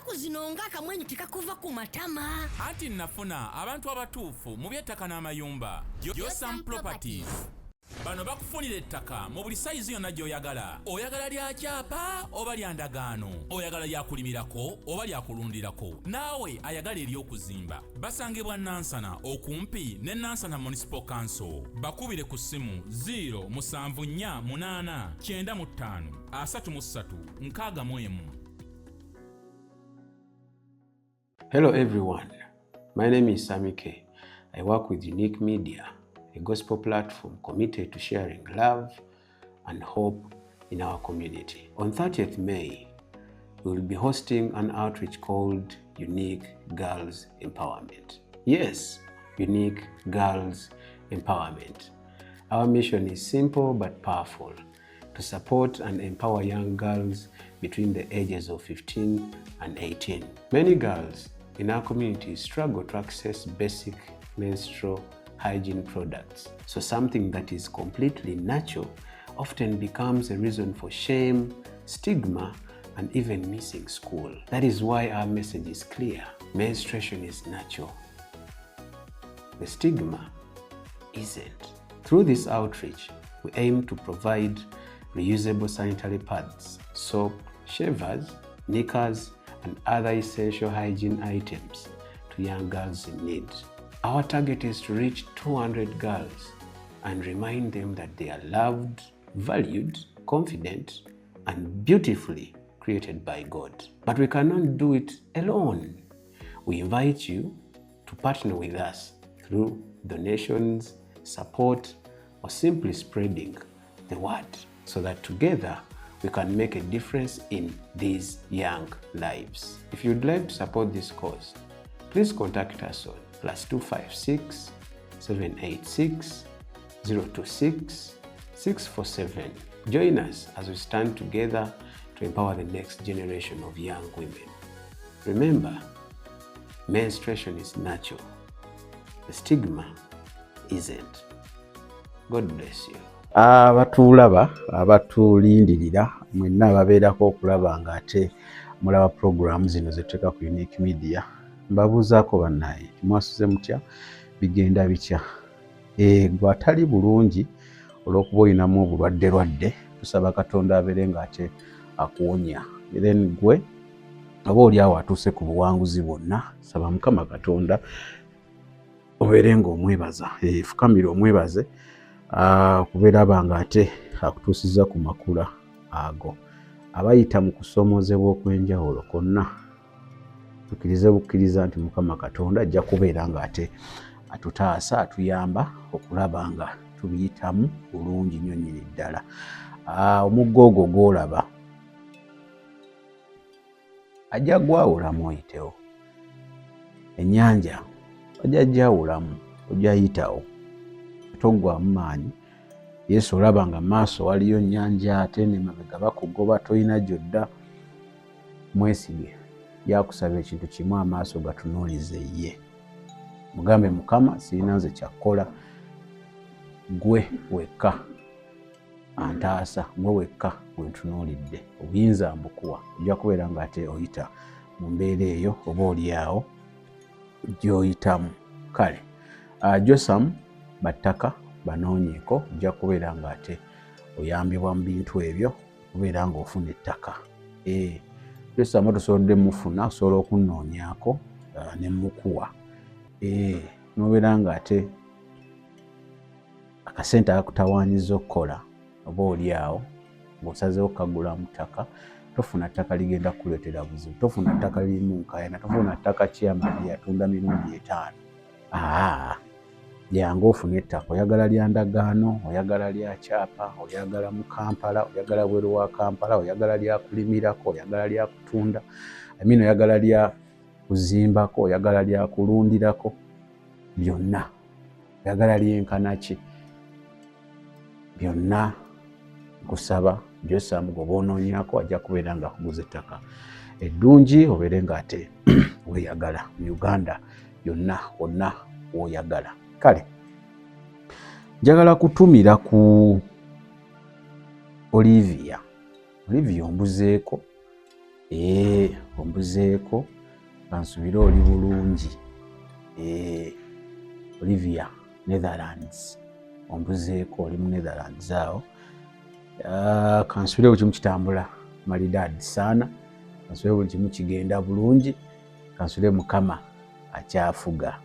ennaku zino ng'akamwenyu tekakuva ku matama. Anti nafuna abantu abatuufu mu by'ettaka n'amayumba. Josam Properties. Bano bakufunira ettaka mu buli sayizi yonna gy'oyagala. Oyagala lya kyapa oba lya ndagaano. Oyagala lya kulimirako oba lya kulundirako. Naawe ayagala ery'okuzimba. Basangibwa Nansana okumpi ne Nansana Municipal Council. Bakubire ku ssimu 0748935 Hello everyone, my name is Sammy K. I work with Unique Media, a gospel platform committed to sharing love and hope in our community. On 30th May, we will be hosting an outreach called Unique Girls Empowerment. Yes, Unique Girls Empowerment. Our mission is simple but powerful: to support and empower young girls between the ages of 15 and 18. Many girls in our community struggle to access basic menstrual hygiene products. So something that is completely natural often becomes a reason for shame, stigma, and even missing school. That is why our message is clear. Menstruation is natural. The stigma isn't. Through this outreach, we aim to provide reusable sanitary pads, soap, shavers, knickers, and other essential hygiene items to young girls in need. Our target is to reach 200 girls and remind them that they are loved, valued, confident, and beautifully created by God. But we cannot do it alone. We invite you to partner with us through donations, support, or simply spreading the word, so that together we can make a difference in these young lives. If you'd like to support this cause, please contact us on +256 786 026 647. Join us as we stand together to empower the next generation of young women. Remember, menstruation is natural. The stigma isn't. God bless you. Abatulaba, abatulindirira, mwenna ababeerako okulaba ng'ate mulaba program zino zetuteeka ku Unique Media, mbabuuzaako bannaye, mwasuze mutya, bigenda bitya? Gwe atali bulungi olw'okuba olinamu obulwadde, tusaba Katonda abeere ng'ate akuwonya. Then gwe oba oli awo atuuse ku buwanguzi bwonna, saba Mukama Katonda obeere ng'omwebaza, fukamire omwebaze kubeera banga ate akutuusiza ku makula ago. Abayita mu kusoomozebwa okw'enjawulo konna tukkirize bukkiriza nti Mukama Katonda ajja kubeera ng'ate atutaasa, atuyamba okulaba nga tubiyitamu bulungi nnyo nnyini ddala. Omugga ogwo gw'olaba ajja gwawulamu oyitewo. Ennyanja ajja gyawulamu, ojayitawo. Toggwamu maanyi. Yesu olaba nga maaso waliyo nnyanja ate n'emabega bakugoba toyina gy'odda. Mwesige, yakusaba ekintu kimu, amaaso gatunuulize ye. Mugambe Mukama, sirina nze kyakkola, gwe wekka antaasa, gwe wekka wentunuulidde. Obuyinza mbukuwa, ojja kubeera ng'ate oyita mu mbeera eyo oba oli awo gy'oyitamu. Kale, Josam battaka banoonyeeko, ojja kubeera ng'ate oyambibwa mu bintu ebyo okubeera ng'ofuna ettaka. Josam tusobodde mufuna, osobola okunoonyaako ne mukuwa. Nobeera ng'ate akasente akakutawaanyiza okukola oba oli awo ng'osazeewo kagula mu ttaka, tofuna ttaka ligenda kukuleetera buzibu, tofuna ttaka lirimu nkaayana, tofuna ttaka kyama lyatunda mirundi 5. Jangu ofune ettaka. Oyagala lya ndagaano, oyagala lya kyapa, oyagala mu Kampala, oyagala bweru wa Kampala, oyagala lya kulimirako, oyagala lya kutunda, oyagala lya kuzimbako, oyagala lya kulundirako, byonna. Oyagala lyenkana ki? Byonna nkusaba Josam gwe boonoonyaako ajja kubeera nga akuguza ettaka eddungi, obeere ng'ate weeyagala mu Uganda yonna wonna w'oyagala. Kale, njagala kutumira ku Olivia ombuzeeko ombuzeeko kansubire oli bulungi. Olivia Netherlands ombuzeeko oli mu Netherlands awo. Kansubire buli kimu kitambula maridadi sana, kansubire buli kimu kigenda bulungi, kansubire Mukama akyafuga.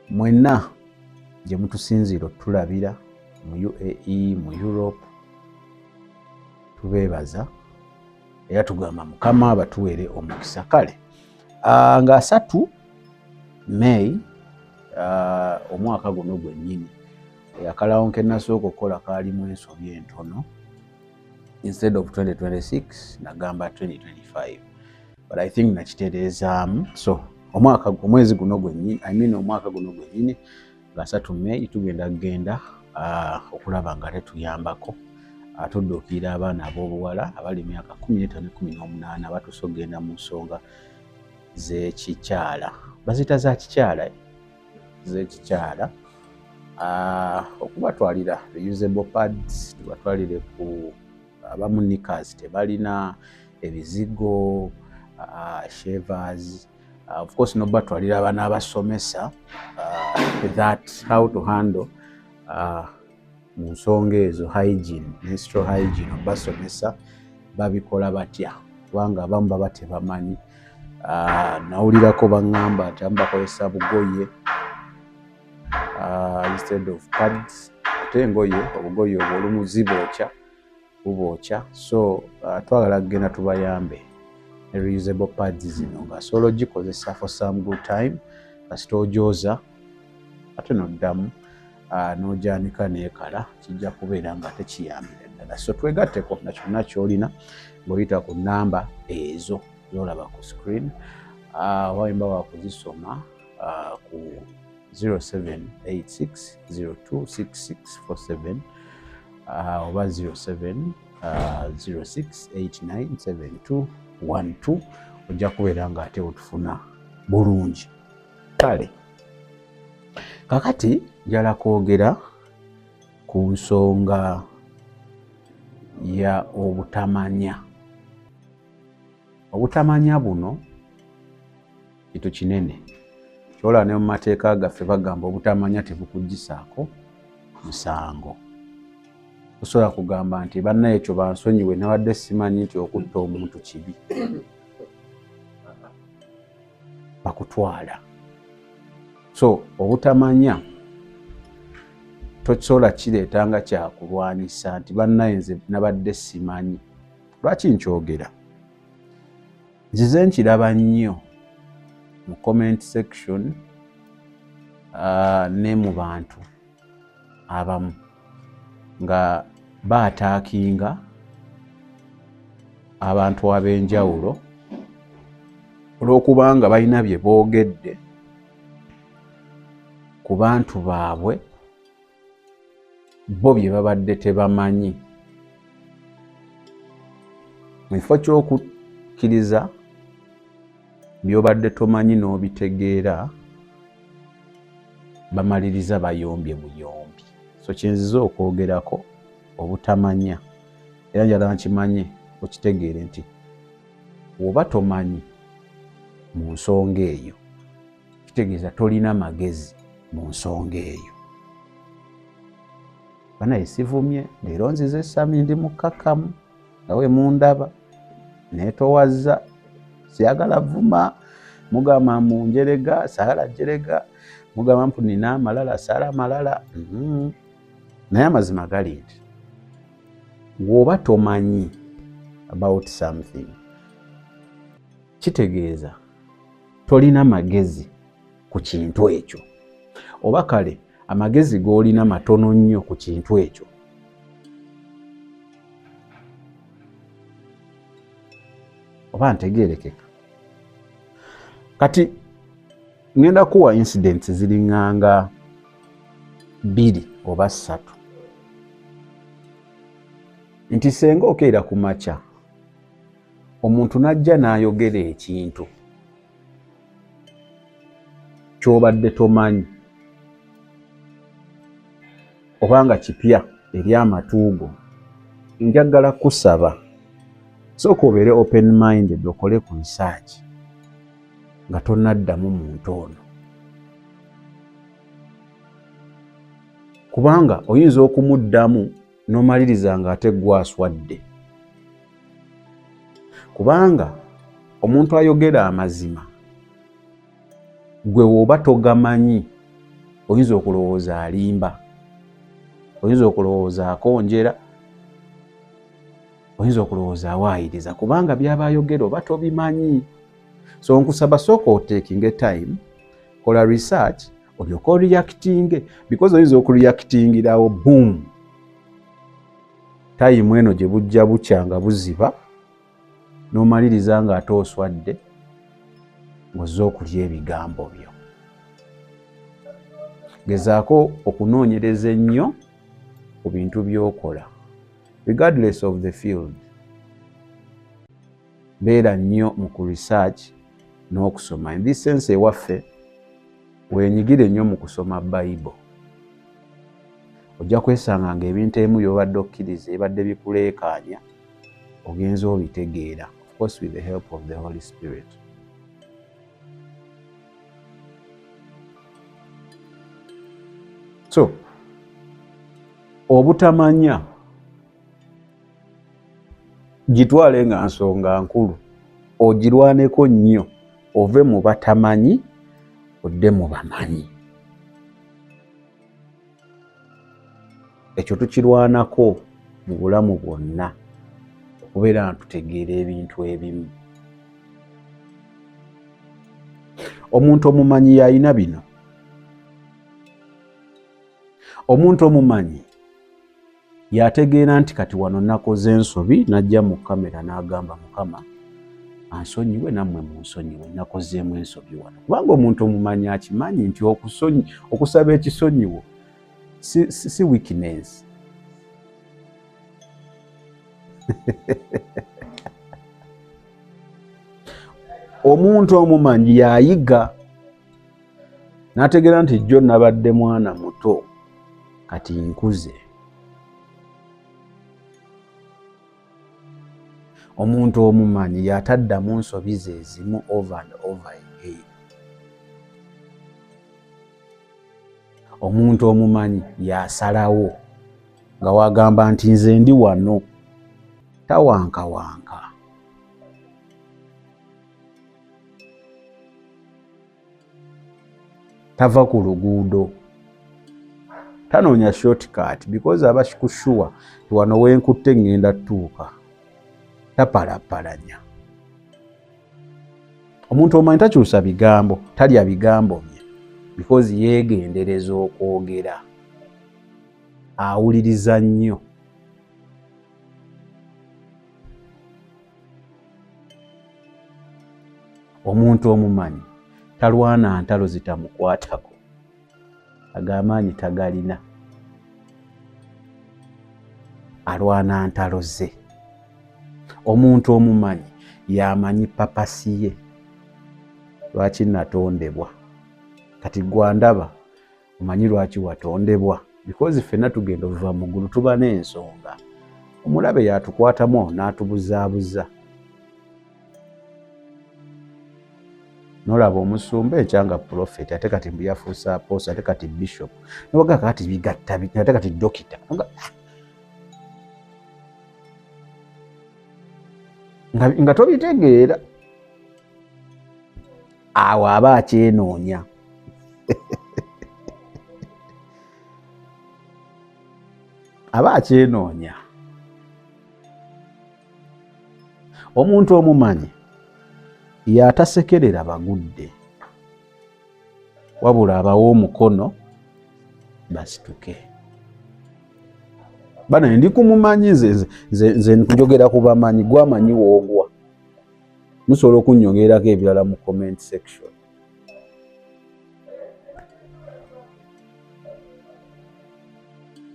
Mwenna gye mutusinziira otulabira mu UAE, mu Europe, tubeebaza era tugamba Mukama batuwere omukisa. Kale nga 3 May omwaka guno gwennyini akalawo nke nasooka okukola kaalimu ensobi entono. Instead of 2026 nagamba 2025, but I think nakitereezaamu. So omwezi guno gwennyini, omwaka guno gwennyini nga 3 May tugenda okulaba nga tetuyambako tudduukira abaana ab'obuwala abali myaka 15-18 abatuuse okugenda mu nsonga z'ekikyala, bazita za kikyala z'ekikyala, okubatwalira reusable pads, tubatwalire ku abamu knickers tebalina, ebizigo, shavers, of course nobatwalira abaana abasomesa that how to handle mu nsonga ezo, hygiene, menstrual hygiene, obasomesa babikola batya kubanga abamu baba tebamanyi. Nawulirako baŋŋamba ati bakozesa bugoye instead of pads, ate engoye obugoye obwo olumu bubookya. So twagala kugenda tubayambe reusable pads zino nga solo gikozesa for some good time, kasita ojooza ate noddamu n'ogyanika n'ekala, kijja kubeera nga tekiyambire ddala. So twegatteko na kyonna ky'olina ng'oyita ku nnamba ezo z'olaba ku screen, wayimba wakuzisoma ku 0786026647 oba 0706897212, ojja kubeera nga ate otufuna bulungi. Kale kakati njala kwogera ku nsonga ya obutamanya. Obutamanya buno kitu kinene, kyola ne mu mateeka gaffe bagamba obutamanya tebukugisaako musango. Osobola kugamba nti banna ekyo bansonyiwe nawadde simanyi nti okutta omuntu kibi, bakutwala. So obutamanya tokisobola kireeta nga kyakulwanyisa nti bannaye nze nabadde simanyi. Lwaki nkyogera? Nzize nkiraba nnyo mu comment section ne mu bantu abamu nga baataakinga abantu ab'enjawulo olw'okuba nga balina bye boogedde ku bantu baabwe bo bye babadde tebamanyi. Mu kifo ky'okukkiriza by'obadde tomanyi n'obitegeera, bamaliriza bayombye buyombi. So kyenziza okwogerako obutamanya, era njala nkimanye okitegeere nti oba tomanyi mu nsonga eyo kitegeeza tolina magezi mu nsonga eyo. Banaye sivumye, leero nzize Sami ndi mukkakkamu nga we mundaba neetowazza, siyagala vuma, mugamba munjerega saala jerega, mugamba mpu nina amalala saala malala. Naye amazima gali nti bw'oba tomanyi about something kitegeeza tolina magezi ku kintu ekyo, oba kale amagezi g'olina matono nnyo ku kintu ekyo. Oba ntegeerekeka? Kati ngenda kuwa incidents zilinganga 2 oba 3 nti senga okeera ku makya omuntu najja n'ayogera ekintu ky'obadde tomanyi obanga kipya eri amatuugo, njagala kusaba sooka obeere open minded okole ku research nga tonnaddamu muntu ono, kubanga oyinza okumuddamu n'omaliriza ng'ate gwaswadde, kubanga omuntu ayogera amazima gwe woba togamanyi oyinza okulowooza alimba, oyinza okulowooza akonjera, oyinza okulowooza awaayiriza kubanga byaba ayogera oba tobimanyi. So nkusaba sooka oteekinge time, kola research, olyoka oreactinge, because oyinza okureactingirawo boom, time eno gye bujja bukya nga buziba n'omaliriza ng'ate oswadde ng'ozze okulya ebigambo byo. Gezaako okunoonyereza ennyo ku bintu by'okola regardless of the field. Beera nnyo mu ku research n'okusoma. In this sense ewaffe weenyigire nnyo mu kusoma Bible. Ojja kwesanga ng'ebintu ebimu by'obadde okkiriza ebadde bikuleekaanya ogenza obitegeera, of course with the help of the Holy Spirit. So obutamanya gitwale nga nsonga nkulu, ogirwaneko nnyo, ove mu batamanyi odde mu bamanyi. Ekyo tukirwanako mu bulamu bwonna, okubeera nga tutegeera ebintu ebimu. Omuntu omumanyi yalina bino. Omuntu omumanyi yategeera nti kati wano nakoze ensobi, najja mu kamera n'agamba Mukama ansonyiwe nammwe munsonyiwe, nakozeemu ensobi wano. Kubanga omuntu omumanyi akimanyi nti okusaba ekisonyiwo si weakness. Omuntu omumanyi yayiga n'ategeera nti jjo nabadde mwana muto kati nkuze. Omuntu omumanyi yataddamu nsobi ze ezimu over and over again. Omuntu omumanyi yasalawo nga wagamba nti nze ndi wano, tawankawanka. Tava ku luguudo, tanoonya shortcut because aba kikushuwa ti wano wenkutte ngenda tuuka. Tapalapalanya. Omuntu omumanyi takyusa bigambo, talya bigambo bye because yeegendereza okwogera, awuliriza nnyo. Omuntu omumanyi talwana ntalo zitamukwatako, ag'amaanyi tagalina, alwana ntalo ze. Omuntu omumanyi yamanyi papasi ye, lwaki natondebwa, kati gwandaba omanyi lwaki watondebwa, because ffenna tugenda okuva mu ggulu tuba n'ensonga. Omulabe yatukwatamu n'atubuzaabuza. Nolaba omusumba ekyanga prophet ate kati mbu yafuusa apostle ate kati bishop, nobaga kati bigatta ate kati dokita, nga tobitegeera. Awo aba akyenoonya. Aba akyenoonya. Omuntu omumanyi yatasekerera bagudde, wabula abawo omukono basituke. Bana ndi kumumanyi nze nkujogera ku bamanyi, gwamanyi woogwa. Musobola okunyongerako ebirala mu comment section.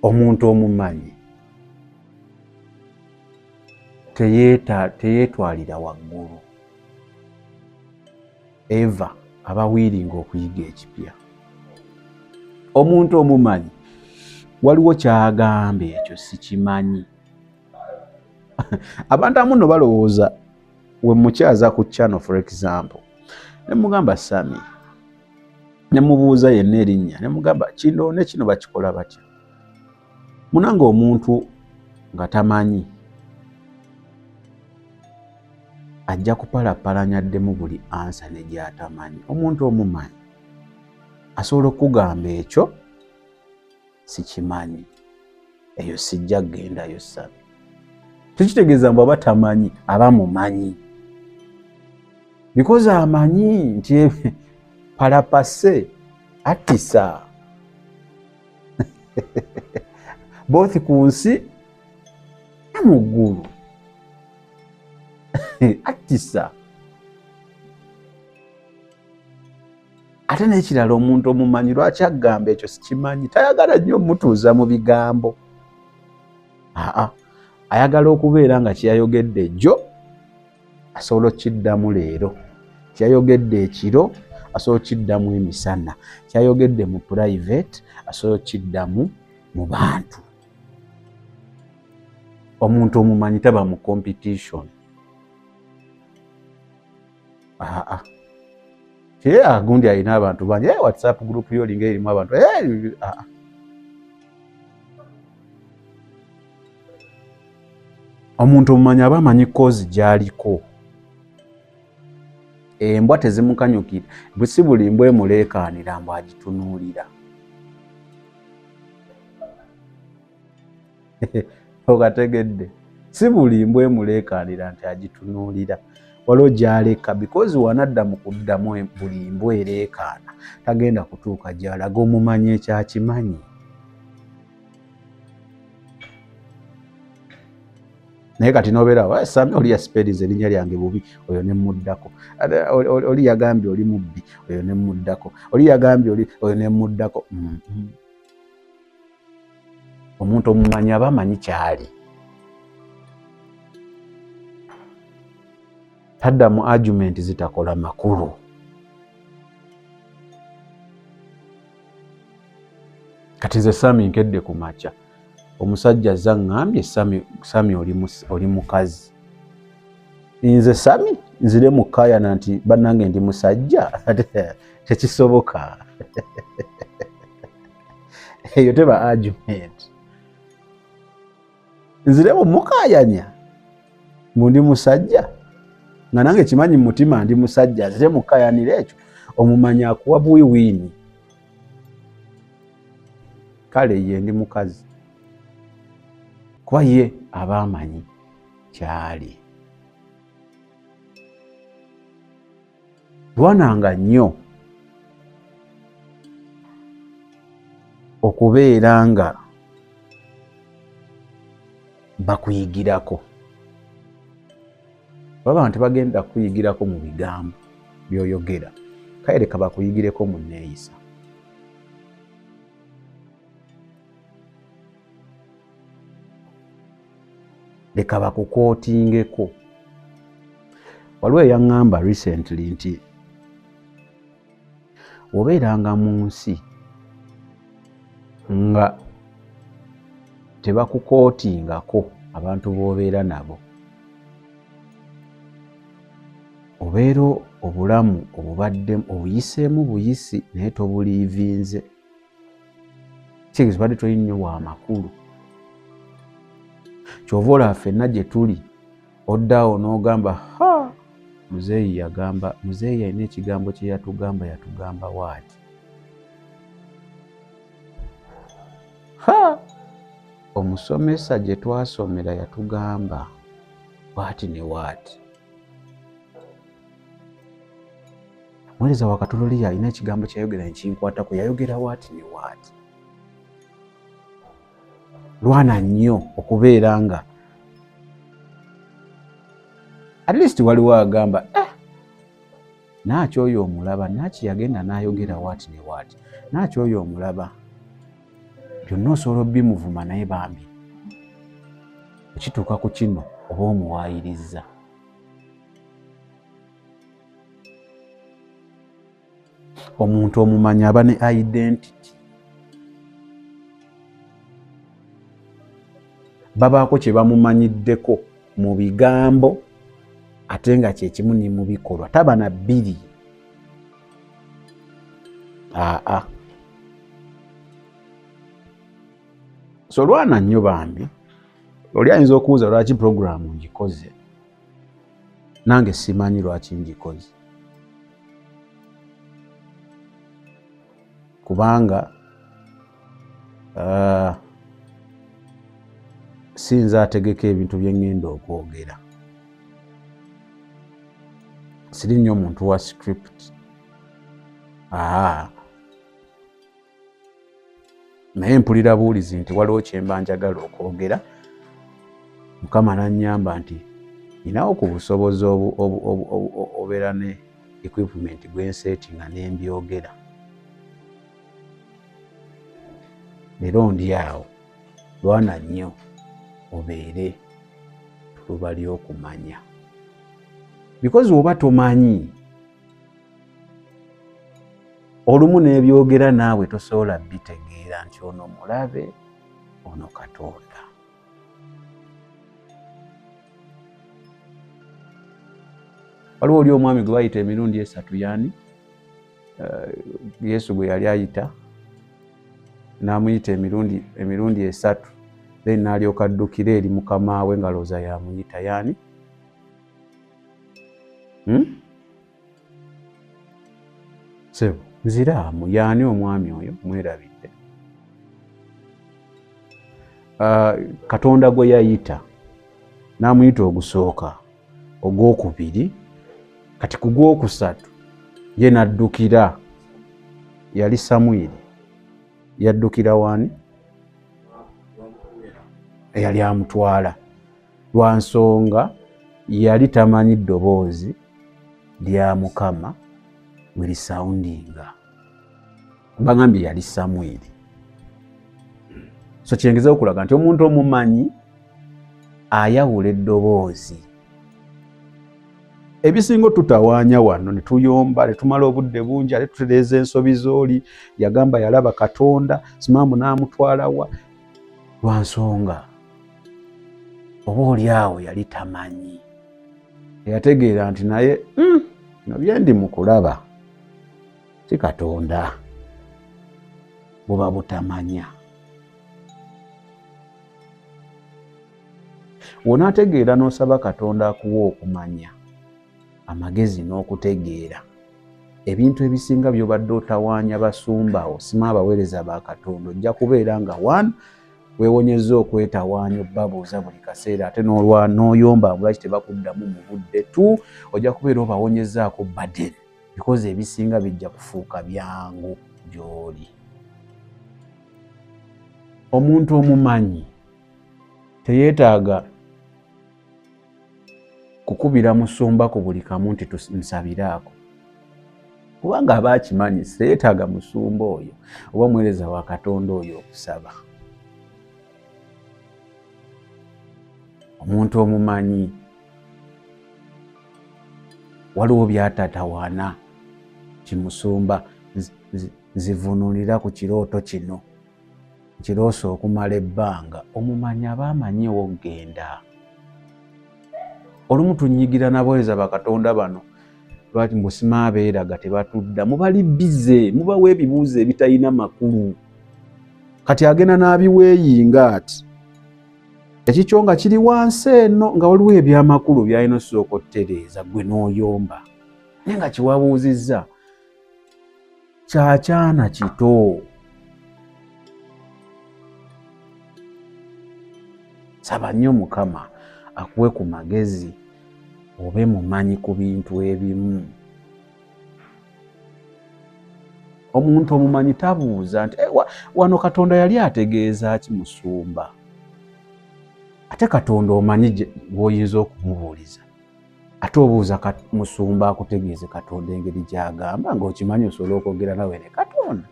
Omuntu omumanyi teyeetwalira waggulu. Eva aba wiringa okuyiga ekipya. Omuntu omumanyi waliwo kyagamba ekyo sikimanyi. abantu amuno balowooza we mukyaza ku channel for example ne mugamba Sami ne mubuuza yenna erinnya ne mugamba kino ne kino bakikola batya munanga omuntu nga tamanyi ajja kupalapalanyademu buli ansa ne gyatamanyi. Omuntu omumanyi asobola okugamba ekyo sikimanyi, eyo sijja kugendayo Sami. Tekitegeeza mbu aba tamanyi, aba mumanyi. Because amanyi nti palapase atisa both ku nsi ne mu ggulu atisa. Ate n'ekirala omuntu omumanyi lwaki agamba ekyo sikimanyi, tayagala nnyo mutuuza mu bigambo. Ayagala okubeera nga kyeyayogedde jjo asobola okiddamu leero, kyeyayogedde ekiro asobola okiddamu emisana, kyeyayogedde mu private asobola okiddamu mu bantu. Omuntu omumanyi taba mu competition. Gundi alina abantu bangi, WhatsApp group yolinga erimu abantu. Omuntu omumanyi aba amanyi kozi gy'aliko. Embwa tezimukanyukira, bwe si buli mbwa emuleekaanira mbu agitunuulira. Okategedde, si buli mbwa emuleekaanira nti agitunuulira. Waliwo gy'aleka because wanadda mu kuddamu buli mbwa ereekaana tagenda kutuuka gy'alaga. Omumanyi ekyakimanyi. Naye kati n'obeera Sami oli yaspediza erinnya lyange bubi, oyo ne muddako. Oli yagambye oli mubbi, oyo ne muddako. Oli yagambye oyo ne muddako. Omuntu omumanyi aba amanyi kyali. Tadda mu argument zitakola makulu. Kati nze Sami nkedde ku makya. Omusajja azza ngambye Sami oli mukazi. Nze Sami nzire mu kaayana nti bannange ndi musajja. Tekisoboka. Eyo teba argument. Nzire mu mukaayanya mbu ndi musajja. Nga nange kimanyi mu mutima ndi musajja, nzire mu kaayanira ekyo. Omumanyi akuwa bwiwiini. Kale ye ndi mukazi. Kuba ye aba amanyi kyali. Lwananga nnyo okubeera nga bakuyigirako. Abantu bagenda kuyigirako mu bigambo by'oyogera. Kale leka bakuyigireko mu nneeyisa. Leka bakukootingeko. Waliwo eyaŋŋamba recently nti obeeranga mu nsi nga tebakukootingako abantu b'obeera nabo, obeera obulamu obubadde obuyiseemu buyisi naye tobuliivinze. Kitegeeza obadde toli nnyo wa makulu. Kyova olaba ffenna gye tuli oddaawo n'ogamba muzeeyi yagamba, muzeeyi alina ekigambo kye yatugamba waati. Omusomesa gye twasomera yatugamba waati ne waati. Mweleza wakatololi alina ekigambo kyayogera nekinkwatako, yayogera waati ne waati. Lwana nnyo okubeera nga at least waliwo agamba naaki oyo omulaba, naaki yagenda n'ayogera waati ne waati, naaki oyo omulaba. Byonna osobola obimuvuma naye bambi ekituuka ku kino oba omuwaayiriza. Omuntu omumanyi aba ne identity. Babaako kye bamumanyiddeko mu bigambo ate nga kyekimu ne mu bikolwa, taba na bbiri. So lwana nnyo bambi, oli ayinza okubuuza lwaki puroguramu ngikoze, nange simanyi lwaki ngikoze. Kubanga sinza ategeka ebintu bye ngenda okwogera. Siri nnyo omuntu wa script. Naye mpulira buulizi nti waliwo kyemba njagala okwogera. Mukama n'annyamba nti ninawo ku busobozi obeera ne equipment gwenseetinga n'embyogera. Leero ndi awo, lwana nnyo obeere tuluba ly'okumanya. Because oba tomanyi, olumu n'ebyogera naawe tosobola bitegeera nti ono mulabe, ono Katonda. Waliwo oli omwami gwe bayita emirundi 3 yani, Yesu gwe yali ayita n'amuyita emirundi 3, then n'alyoka addukira eri mukama we ngalooza yamuyita yani. Sebo nziraamu yani omwami oyo mwerabidde. Katonda gwe yayita n'amuyita ogusooka, ogwokubiri, kati ku gwokusatu ye n'addukira, yali Samwiri. Yaddukira wani? Eyali amutwala. Lwa nsonga yali tamanyi ddoboozi lya Mukama bwe lisoundinga. Bagambye yali Samwiri. So kyengeza okulaga nti omuntu omumanyi ayawula eddoboozi. Ebisingo tutawaanya wano ne tuyomba ne tumala obudde bungi ate tutereeza ensobi z'oli yagamba yalaba Katonda simaamu n'amutwala wa. Lwa nsonga oba oli awo yali tamanyi. Yategeera nti naye no bye ndi mu kulaba si Katonda, buba butamanya. Wonaategeera n'osaba Katonda akuwa okumanya, amagezi n'okutegeera, ebintu ebisinga by'obadde otawaanya basumba osima abaweereza ba Katonda, ojja kubeera nga 1 weewonyezza okwetawaanya obbabuuza buli kaseera ate n'oyomba lwaki tebakuddamu mu budde. 2 ojja kubeera obawonyezzaako burden because ebisinga bijja kufuuka byangu gy'oli. Omuntu omumanyi teyeetaaga kukubira musumba ku buli kamu nti nsabiraako, kubanga aba akimanyi teyeetaaga musumba oyo oba muweereza wa Katonda oyo okusaba. Omuntu omumanyi waliwo byatatawaana kimusumba, nzivuunulira ku kirooto kino, kiroosa okumala ebbanga. Omumanyi aba amanyi wogenda. Olumu tunyigira n'abaweereza ba Katonda bano lwaki mbusima abeeraga tebatudda, mubali bize, mubawa ebibuuzo ebitalina makulu. Kati agenda n'abiweeyinga ati ekikyo nga kiri wansi eno nga waliwo ebyamakulu byalina osooka ottereeza gwe n'oyomba. Naye nga kiwabuuzizza kyakyana kito. Saba nnyo Mukama akuwe ku magezi obe mumanyi ku bintu ebimu. Omuntu omumanyi tabuuza nti wano Katonda yali ategeeza ki musumba. Ate Katonda omanyi bw'oyinza okumubuuliza. Ate obuuza musumba akutegeeze Katonda engeri gy'agamba ng'okimanyi osobola okwogera nawe ne Katonda.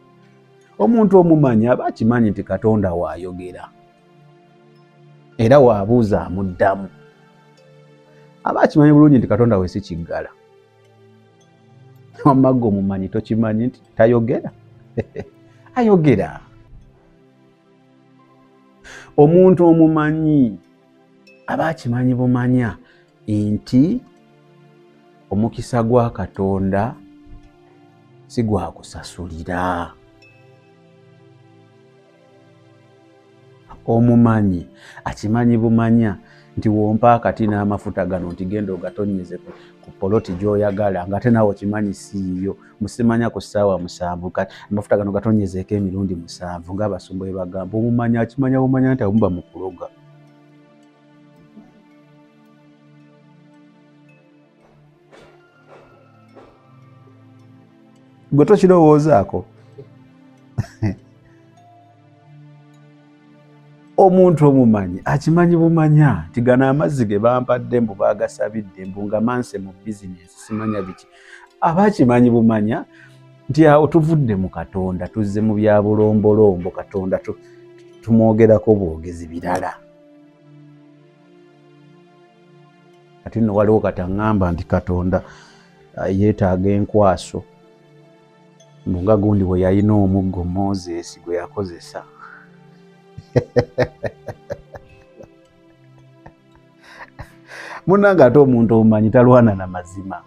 Omuntu omumanyi aba akimanyi nti Katonda waayogera era waabuuza amuddamu. Aba akimanyi bulungi nti Katonda we si kiggala. Wamagga omumanyi tokimanyi nti tayogera? Ayogera. Omuntu omumanyi abakimanyi bumanya nti omukisa gwa Katonda si gwa kusasulira. Omumanyi akimanyi bumanya nti wompa akati n'amafuta gano nti genda ogatonyeze ku poloti gy'oyagala ng'ate naawe okimanyi siiyo musimanya ku ssaawa 7 kati amafuta gano gatonyezeeko emirundi 7 ng'abasumba bwe bagamba. Omumanyi akimanya bumanya nti amuba mu kuloga. Gwe tokirowoozaako? Omuntu omumanyi akimanyi bumanya nti gano amazzi ge bampadde mbu baagasabidde mbu nga manse mu bizinesi simanya biki. Aba akimanyi bumanya nti awo tuvudde mu Katonda tuzze mu bya bulombolombo Katonda tumwogerako bwogezi birala. Kati nno waliwo kataŋŋamba nti Katonda yeetaaga enkwaso nga gundi bwe yalina omuggo Moses gwe yakozesa. Munanga ate omuntu omumanyi talwana na mazima.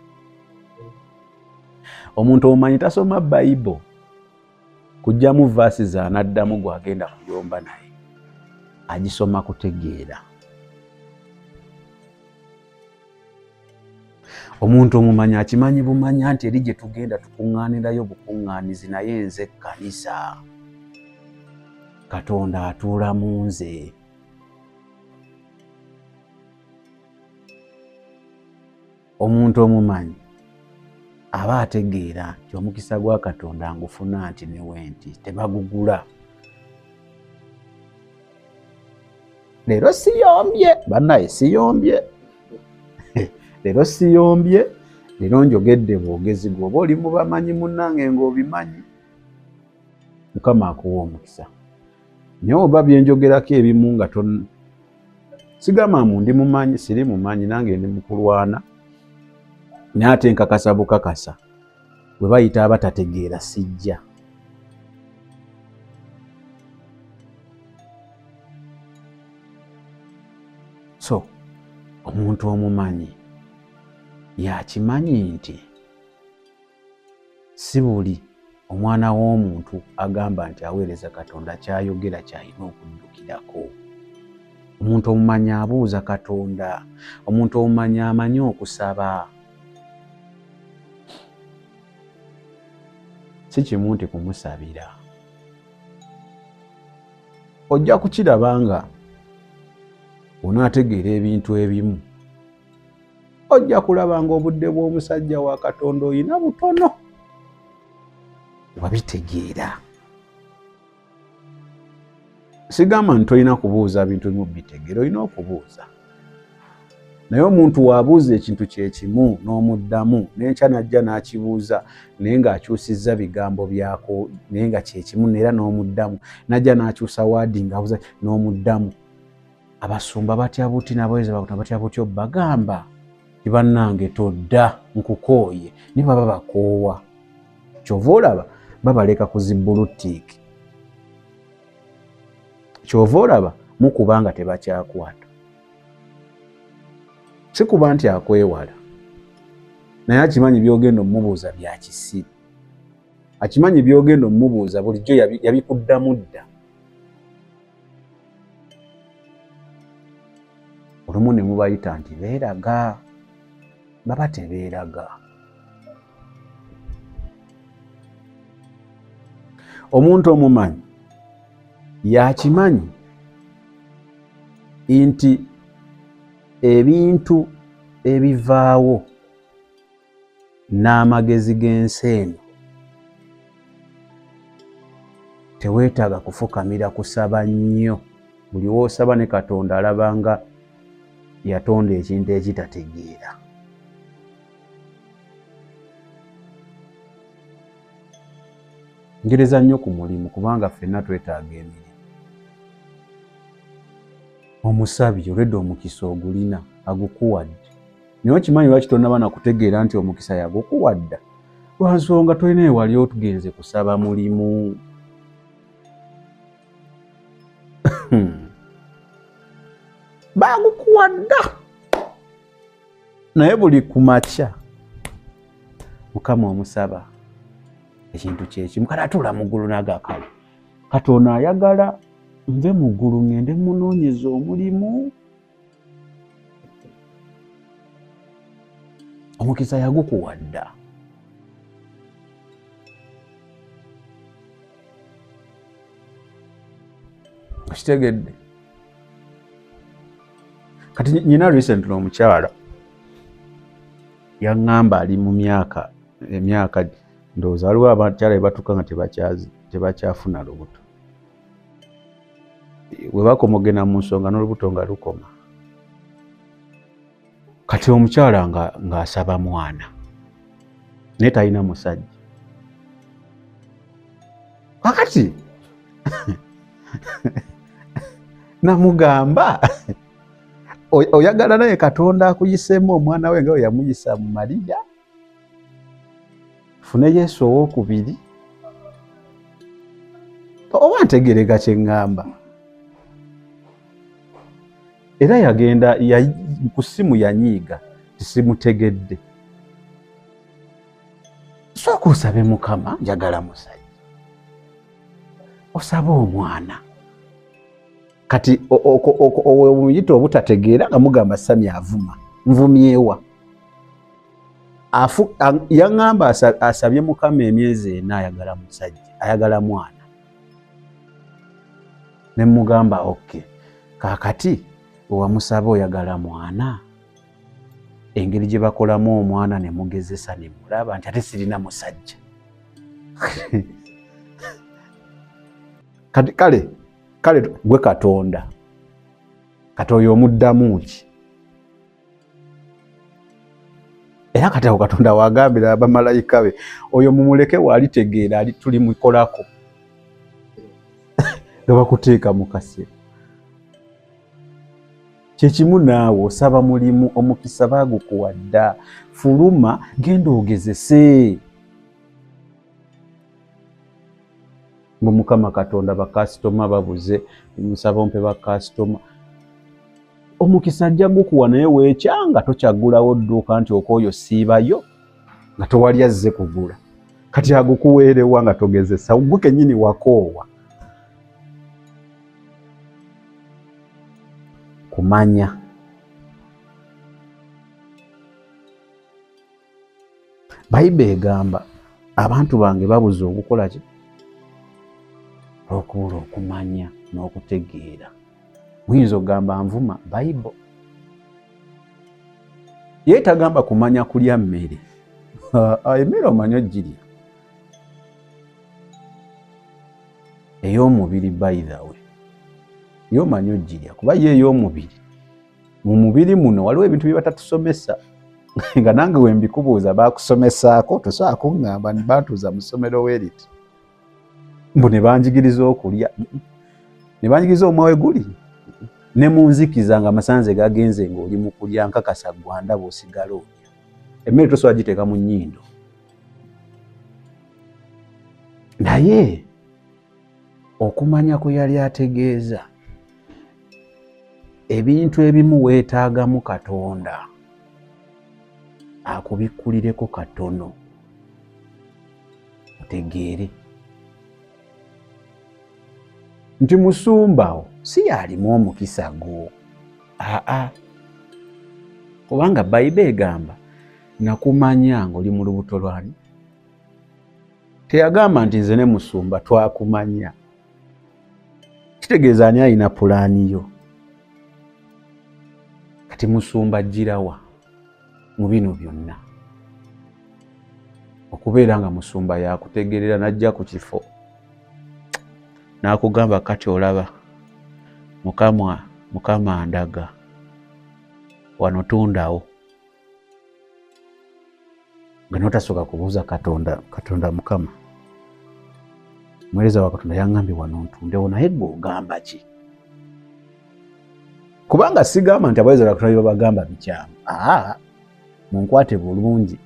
Omuntu omumanyi tasoma Bayibuli kujjamu verses anaddamu gwagenda kuyomba naye. Agisoma kutegeera. Omuntu omumanyi akimanyi bumanya nti eri gye tugenda tukuŋŋaanirayo bukuŋŋaanizi naye nze kkanisa. Katonda atuula mu nze. Omuntu omumanyi aba ategeera nti omukisa gwa Katonda ngufuna nti newe nti tebagugula. Leero siyombye bannaye, siyombye. Leero siyombye, leero njogedde bwogezi gwe oba oli mu bamanyi munnange ng'obimanyi. Mukama akuwa omukisa. Naye oba byenjogerako ebimu nga sigamba mu ndi mumanyi siri mumanyi nange ndi mukulwana. Naye ate nkakasa bukakasa bwe bayita abatategeera sijja. So omuntu omumanyi yakimanyi nti si buli omwana w'omuntu agamba nti aweereza Katonda kyayogera kyalina okuddukirako. Omuntu omumanyi abuuza Katonda. Omuntu omumanyi amanyi okusaba. Si kimu nti kumusabira. Ojja kukiraba nga onaategeera ebintu ebimu. Ojja kulaba nga obudde bw'omusajja wa Katonda oyina butono. Wabitegeera. Sigamba nti tolina kubuuza bintu bimu bitegeera, olina okubuuza. Naye omuntu waabuuza ekintu kye kimu n'omuddamu n'enkya n'ajja n'akibuuza naye ng'akyusizza bigambo byako naye nga kye kimu n'era n'omuddamu n'ajja n'akyusa waadi ng'abuuza n'omuddamu. Abasumba batya buti n'abaweereza ba Katonda batya butyo bagamba ti bannange todda nkukooye ne baba bakoowa. Kyova olaba babaleka ku zibbulutiiki. Kyova olaba mukuba nga tebakyakwata. Si kuba nti akwewala naye akimanyi byogenda omubuuza bya kisiru. Akimanyi byogenda omubuuza bulijjo yabikuddamu dda. Olumu ne mubayita nti beeraga baba tebeeraga. Omuntu omumanyi yakimanyi nti ebintu ebivaawo n'amagezi g'ensi eno teweetaaga kufukamira kusaba nnyo. Buli w'osaba ne Katonda alaba nga yatonda ekintu ekitategeera. Ngereza nnyo ku mulimu kubanga ffenna twetaaga emirimu. Omusabi olwedde omukisa ogulina agukuwadde. Naye okimanyi lwaki tonnaba nakutegeera nti omukisa yagukuwadda? Lwa nsonga tolina ewali otugenze kusaba mulimu. bagukuwadda naye buli kumakya Mukama omusaba ekintu kyekimu kale atula mu ggulu n'agakala Katonda ayagala nve mu ggulu ngende munoonyeza omulimu omukisa yagukuwadda okitegedde kati nyina recently omukyala yaŋŋamba ali mu emyaka ndowooza waliwo abakyala bebatuuka nga tebakyafuna lubuto we bakomogena mu nsonga n'olubuto nga lukoma kati omukyala ng'asaba mwana naye talina musajja kakati namugamba oyagala naye Katonda akuyisemu omwana we nga we yamuyisa mu Mariya fune Yesu owookubiri oba ntegereka kye ŋŋamba era yagenda ku ssimu yanyiiga tisimutegedde sooka osabe Mukama njagala musajja osaba omwana kati omuyita obutategeera nga mugamba Sami avuma nvumyewa yaŋŋamba asabye Mukama emyezi 4 ayagala musajja ayagala mwana ne mugamba okay kakati owamusaba oyagala mwana engeri gye bakolamu omwana ne mugezesa ne mulaba nti ate sirina musajja kale gwe Katonda kati oyo omuddamu ki era kati awo Katonda wagambira abamalayika be oyo mumuleke walitegeera tulimukolako nga bakuteeka mu kasero kyekimu naawe osaba mulimu omukisa bagukuwadda fuluma genda ogezese ngo Mukama Katonda bakasitoma babuze musaba ompe bakasitoma omukisa ajja gukuwa naye weekyanga tokyagulawo dduuka nti okooyo siibayo nga towali azze kugula kati agukuweerewa nga togezesa gwe kennyini wakoowa kumanya Bayibuli egamba abantu bange babuze okukola ki okubula okumanya n'okutegeera muyinza okugamba nvuma Bayibuli ye tagamba kumanya kulya mmere emmere omanyi ogirya ey'omubiri by the way yomanyi ogirya kuba ye ey'omubiri mu mubiri muno waliwo ebintu bye batatusomesa nga nange we mbikubuuza bakusomesaako tosobola kuŋŋamba ne bantuuza mu ssomero weeriti mbu ne banjigiriza okulya ne banjigiriza omwawe guli ne mu nzikiza nga amasanze gagenze ng'oli mu kulya nkakasa gwandaba osigala olya emmere tosobola giteeka mu nnyindo naye okumanya kwe yali ategeeza ebintu ebimu weetaagamu Katonda akubikkulireko katono otegeere nti musumbawo si yalimu omukisa gwo kubanga Bayibuli egamba nakumanya ng'oli mu lubuto lwani teyagamba nti nze ne musumba twakumanya kitegeeza ani alina pulaani yo kati musumba ajjirawa mu bino byonna okubeera nga musumba yakutegerera najja ku kifo n'akugamba kati olaba mukama andaga wano tundawo nga notasooka kubuuza Katonda Mukama mwereza wa Katonda yaŋŋambye wano ntundewo naye gwe ogamba ki kubanga sigamba nti abaweereza ba Katonda babagamba bikyamu munkwate bulungi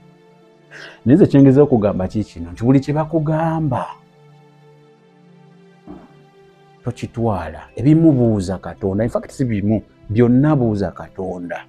naye nze kyengeza okugamba kikino nti buli kye bakugamba tokitwala ebimubuuza Katonda in fact si bimu byonna buuza Katonda.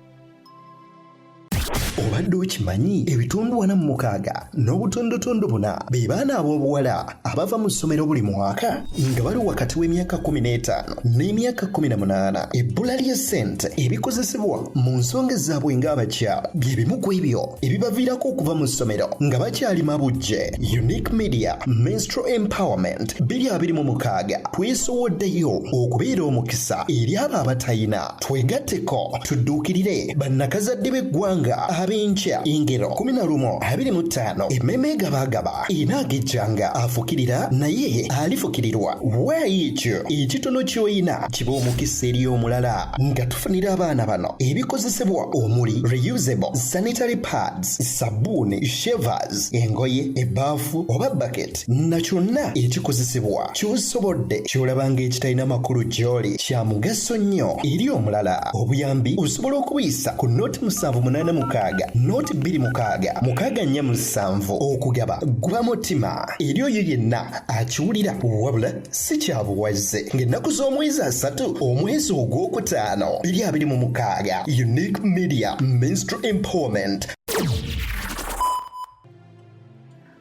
Obadde okimanyi ebitundu 46 n'obutondotondo 4 be baana ab'obuwala abava mu ssomero buli mwaka nga bali wakati w'emyaka 15 n'emyaka 18. Ebbula ly'essente ebikozesebwa mu nsonga zaabwe ng'abakyala bye bimu ku ebyo ebibaviirako okuva mu ssomero nga bakyali mabujje. Unique Media Menstrual Empowerment 2026 twesoboddeyo okubeera omukisa eri abo abatayina. Twegatteko tudduukirire bannakazadde b'eggwanga abenkya ingero 11:25 emmeme gabagaba inaagejjanga afukirira naye alifukirirwa. Waayi ekyo ekitono ky'oyina kiba omukisa eri omulala nga tufunira abaana bano ebikozesebwa omuli reusable sanitary pads, sabbuuni, shavers, engoye, ebbaafu oba bucket na kyonna ekikozesebwa ky'osobodde ky'olabanga ekitalina makulu gy'oli kya mugaso nnyo eri omulala. Obuyambi osobola okubuyisa ku noti 786 noti 26 okugaba guba mutima eri oyo yenna akiwulira wabula si kyabuwaze ng'ennaku z'omwezi 3 omwezi ogwokutaano 2026. Unique Media Menstrual Empowerment.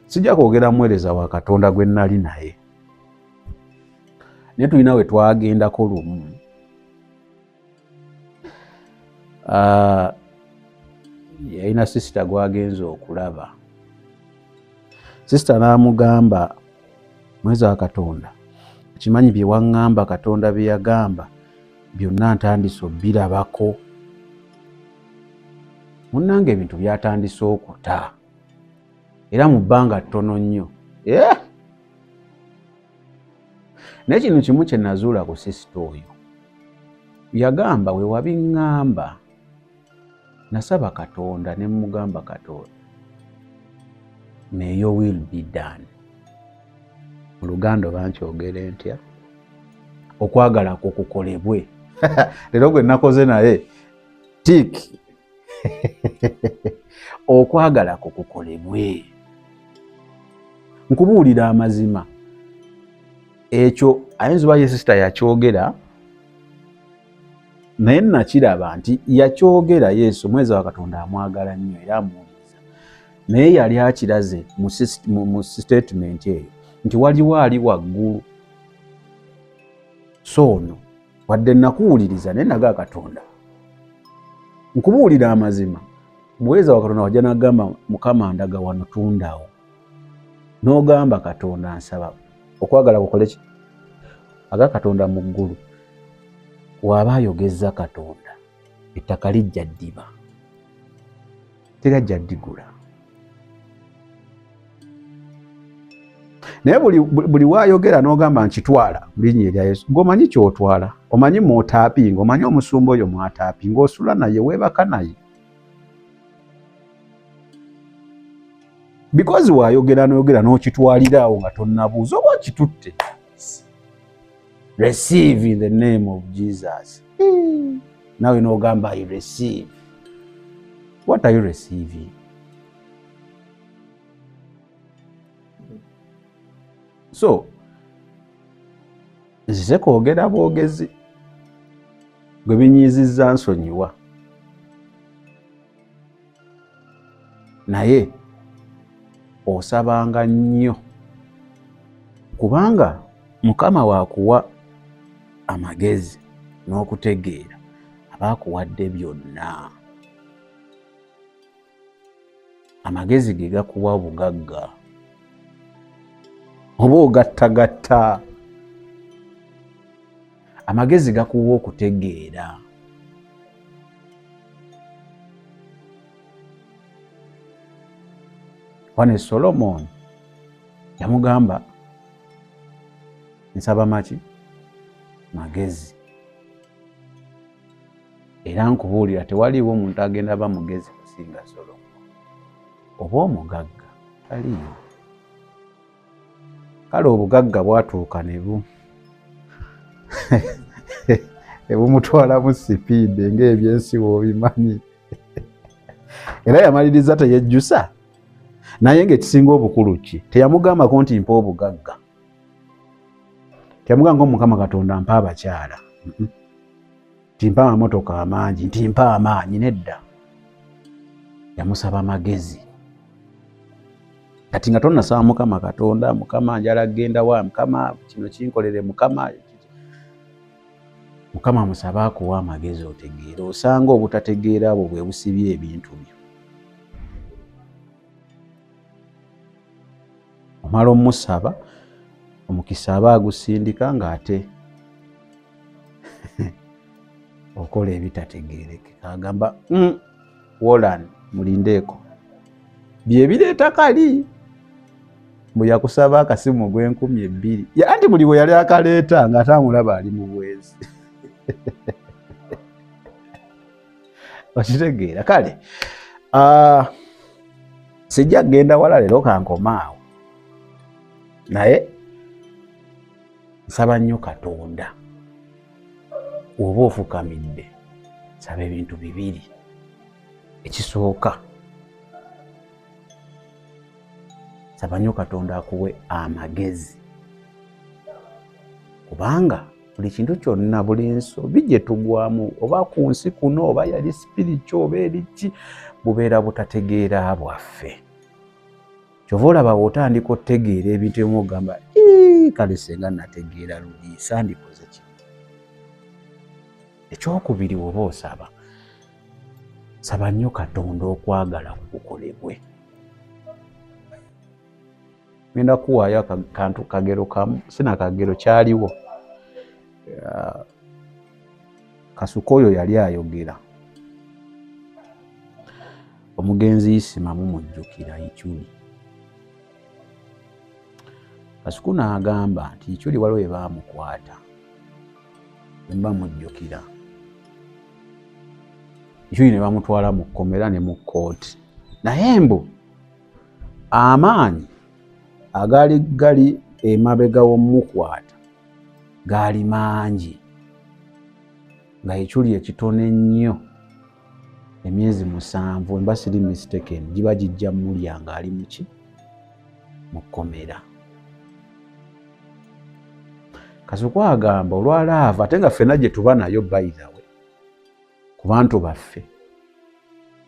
Sijja kwogera muweereza wa Katonda gwe nnali naye, naye tulina we twagendako lumu. Yalina sisita gwagenza okulaba. Sisita n'amugamba, muweereza wa Katonda, kimanyi bye waŋŋamba Katonda bye yagamba byonna ntandise obbirabako. Munnange ebintu byatandise okuta era mu bbanga ttono nnyo. Naye kino kimu kye nazuula ku sisita oyo. Yagamba we wabiŋŋamba nasaba Katonda ne mugamba Katonda, may your will be done. Mu Luganda bankyogere ntya? Okwagala kukukolebwe. Leero gwe nakoze naye tik. Okwagala kukukolebwe. Nkubuulira amazima. Ekyo ayinza oba ye sisita yakyogera, naye nakiraba nti yakyogera Yesu mwezi wa Katonda amwagala nnyo era amuwuliriza. Naye yali akiraze mu statement eyo nti waliwo ali waggulu. So ono wadde nakuwuliriza naye nagaa Katonda. Nkubuulira amazima. Muweereza wa Katonda wajja n'agamba Mukama ndaga wano tundawo. N'ogamba Katonda nsaba okwagala kukole ki? Aga Katonda mu ggulu. Waba ayogeza Katonda ettaka lijja ddiba, terajja ddigula. Naye buli waayogera n'ogamba nkitwala mu linnya erya Yesu, ng'omanyi ky'otwala, omanyi mw'otaapinga, omanyi omusumba oyo mw'ataapinga, osula naye, weebaka naye. Because waayogera n'oyogera n'okitwalirawo nga tonnabuuza oba okitutte. Receive in the name of Jesus. Now you know gamba you receive. What are you receiving? So, nzize kwogera bwogezi gwe binyizizza nsonyiwa. Naye osabanga nnyo kubanga Mukama waakuwa amagezi n'okutegeera abaakuwadde byonna. Amagezi ge gakuwa obugagga oba ogattagatta. Amagezi gakuwa okutegeera. Wane Solomon yamugamba nsaba maki? Magezi. Era nkubuulira tewaliiwo omuntu agenda ba mugezi kusinga Solomon. Oba omugagga taliiwo. Kale obugagga bwatuuka ebumutwala mu sipiidi ng'ebyensi bw'obimanyi. Era yamaliriza teyejjusa. Naye ng'ekisinga obukulu ki? Teyamugambako nti mpa obugagga. Teyamugamba Mukama Katonda mpa abakyala. timpa amamotoka amangi ntimpa amaanyi nedda yamusaba magezi kati nga tonnasaba Mukama Katonda Mukama njala genda wa Mukama kino kinkolere Mukama musaba akuwa amagezi otegeera osanga obutategeera abo bwe busibye ebintu byo omala omusaba omukisa aba agusindika ng'ate okola ebitategeerekeka agamba Wolan mulindeeko bye bireeta kali bwe yakusaba akasimu gw'N2,000 anti buli bwe yali akaleeta ng'ate amulaba ali mu bwezi okitegeera kale sijja kgenda wala leero kankomaawo naye nsaba nnyo Katonda oba ofukamidde saba ebintu bibiri ekisooka saba nnyo Katonda akuwe amagezi kubanga buli kintu kyonna buli nsobi gye tugwamu oba ku nsi kuno oba yali spiritual oba eriki bubeera butategeera bwaffe kyova olaba bw'otandika otegeera ebintu ebimu ogamba kale senga nategeera luli sandikoze ki ekyokubiri oba osaba saba nnyo Katonda okwagala kukolebwe ngenda kuwaayo akantu kagero kamu sina kagero kyaliwo Kasuka oyo yali ayogera omugenzi Isima mumujjukira Ichuli Kasuku n'agamba nti Ichuli waliwo bwe baamukwata mba mujjukira Ichuli ne bamutwala mu kkomera ne mu kkooti naye mbu amaanyi gali emabega w'omukwata gaali mangi nga Ichuli ekitone nnyo emyezi 7 mba siri mistaken giba gijja mulya ng'ali muki mu kkomera Kasuku agamba olwalaava ate nga ffenna gye tuba nayo by the way ku bantu baffe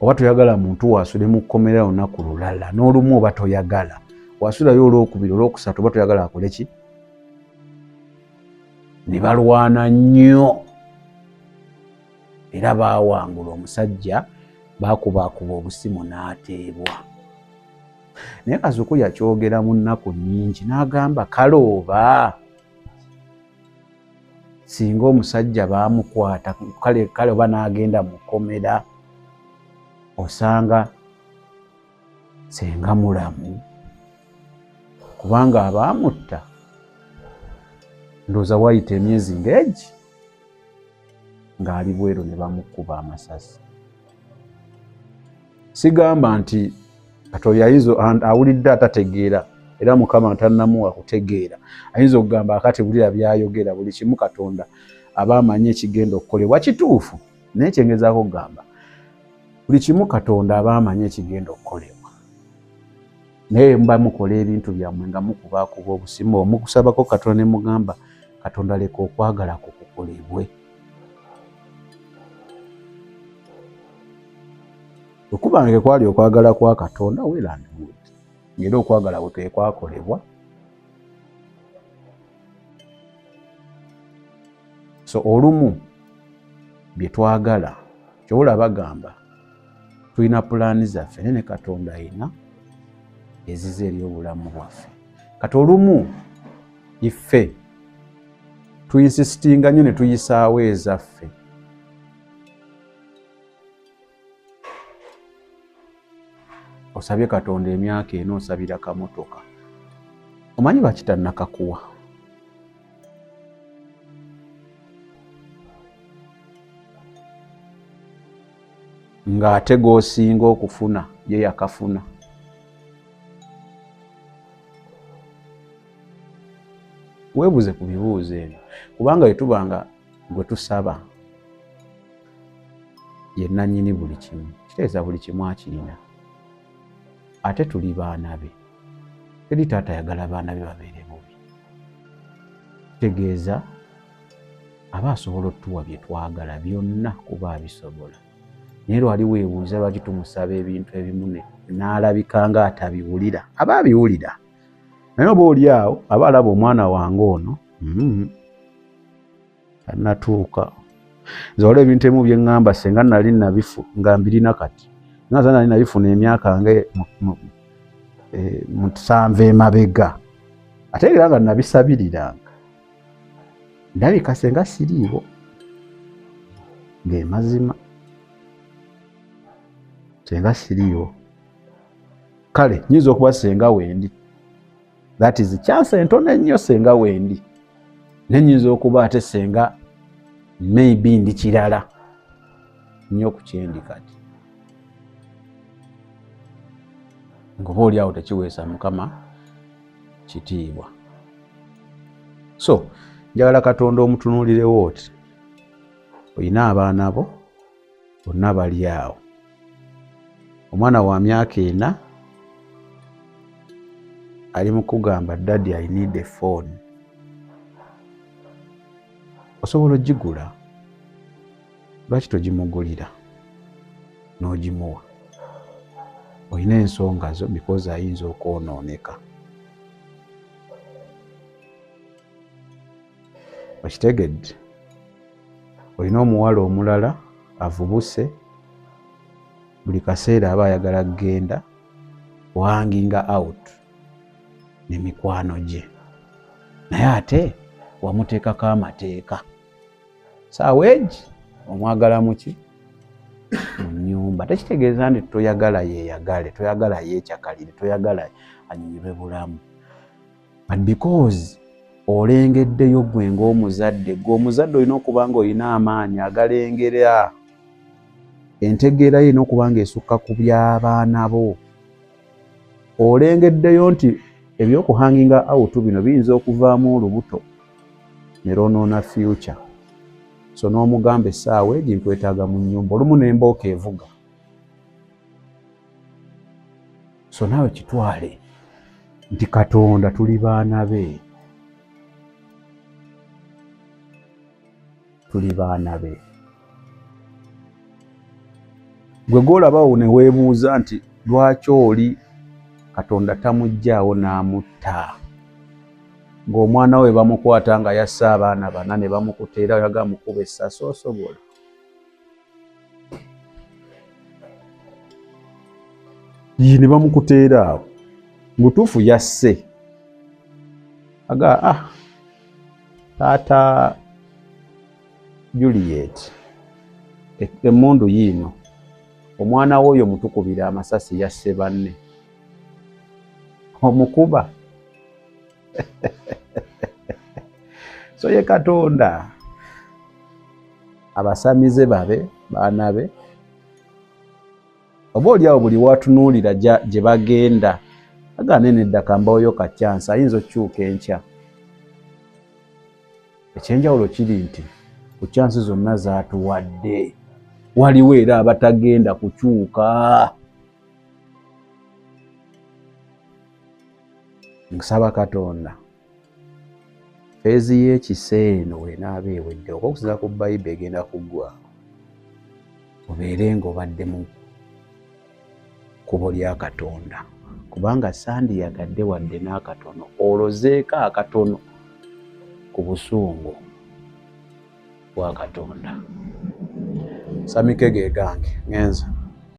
oba toyagala muntu waasule mu kkomera olunaku lulala n'olumu oba toyagala wasulayo olwokubiri olwokusatu oba toyagala akole ki ne balwana nnyo era baawangula omusajja baakubakuba obusimu n'ateebwa naye Kasuku yakyogera mu nnaku nnyingi n'agamba kale oba singa omusajja baamukwata kale oba n'agenda mu kkomera osanga senga mulamu kubanga abaamutta ndowooza wayita emyezi ng'egi ng'ali bweru ne bamukuba amasasi sigamba nti Katonda awulidde atategeera era Mukama tannamuwa kutegeera ayinza okugamba akati bulira byayogera buli kimu Katonda aba amanyi ekigenda okukolebwa kituufu naye kyengezaako okugamba buli kimu Katonda aba amanyi ekigenda okukolebwa naye mba mukola ebintu byammwe nga mukubakuba obusimu mukusabako Katonda ne mugamba Katonda leka okwagala kukolebwe okubange kwali okwagala kwa Katonda well and good ngera okwagala bwe kwakolebwa so olumu bye twagala kyobola bagamba tulina pulaani zaffe ne Katonda ayina ezize eri obulamu bwaffe kati olumu iffe tuyinsisitinga nnyo ne tuyisaawo ezaffe osabye Katonda emyaka eno osabira kamotoka omanyi bakitannakakuwa ng'ate g'osinga okufuna ye yakafuna weebuze ku bibuuzo ebyo kubanga bwe tubanga gwe tusaba ye nannyini buli kimu kitegeeza buli kimu akirina ate tuli baana be eri taata ayagala baana be babeere bubi kitegeeza aba asobola otuwa bye twagala byonna kuba abisobola. Naye lwali weebuuza lwaki tumusaba ebintu ebimu n'alabika nga atabiwulira. Aba abiwulira. Naye oba oli awo aba alaba omwana wange ono annatuuka. Nze waliwo ebintu ebimu bye ŋŋamba senga nali nabifu nga mbirina kati. Nga nze nali nabifuna emyaka nga 7 emabega. Ate era nga nabisabiriranga. Ndabika senga siriiwo. Ng'emazima. Senga siriiwo. Kale, nyiza okuba senga wendi. That is chance entono ennyo senga wendi. Nenyinza okuba ate senga maybe ndi kirala. Nnyo ku kyendi kati. Ngoba oli awo tekiweesa Mukama kitiibwa. So, njagala Katonda omutunuulirewo oti. Oyina abaana bo, bonna bali awo. Omwana wa myaka 4 ali mu kugamba daddy I need a phone. Osobola ogigula. Lwaki togimugulira n'ogimuwa? Oyina ensonga zo because ayinza okwonooneka. Okitegedde? Olina omuwala omulala avubuse, buli kaseera aba ayagala kugenda hanginga out ne mikwano gye. Naye ate wamuteekako amateeka. Saawa egi omwagala muki? Mu nnyumba. Tekitegeeza nti toyagala yeeyagale, toyagala yeekyakalire, toyagala anyumirwe bulamu. But because olengeddeyo gwe ng'omuzadde, gwe omuzadde olina okuba ng'olina amaanyi agalengera. Entegeera ye n'okuba ng'esukka ku by'abaana bo. Olengeddeyo nti ebyokuhanginga out bino biyinza okuvaamu olubuto ne lwonoona future. So n'omugamba essaawa egi nkwetaaga mu nnyumba. Olumu n'embooka evuga. So naawe kitwale nti Katonda tuli baana be. Tuli baana be. Gwe gw'olabawo ne weebuuza nti lwaki oli Katonda tamuggyaawo n'amutta. Ng'omwana we bamukwata nga yasse abaana 4 ne bamukuteera yaga mukuba essasi osobola. Ne bamukuteera awo. Mutuufu yasse. Aga taata Juliet emmundu yiino omwana w'oyo mutukubira amasasi yasse banne. Omukuba. So ye Katonda abasamize babe baana be oba oli awo buli watunuulira gye bagenda agaane neddaka mbawoyo ka chance ayinza okukyuka enkya. Ekyenjawulo kiri nti ku chance zonna zaatuwadde waliwo era abatagenda kukyuka. Nsaba Katonda feezi y'ekiseeno weenaaba ewedde oba okusinziira ku Bayibuli egenda kuggwa obeere ng'obadde mu kkubo lya Katonda kubanga sandiyagadde wadde n'akatono olozeeko akatono ku busungu bwa Katonda. Samike ge gange ngenza.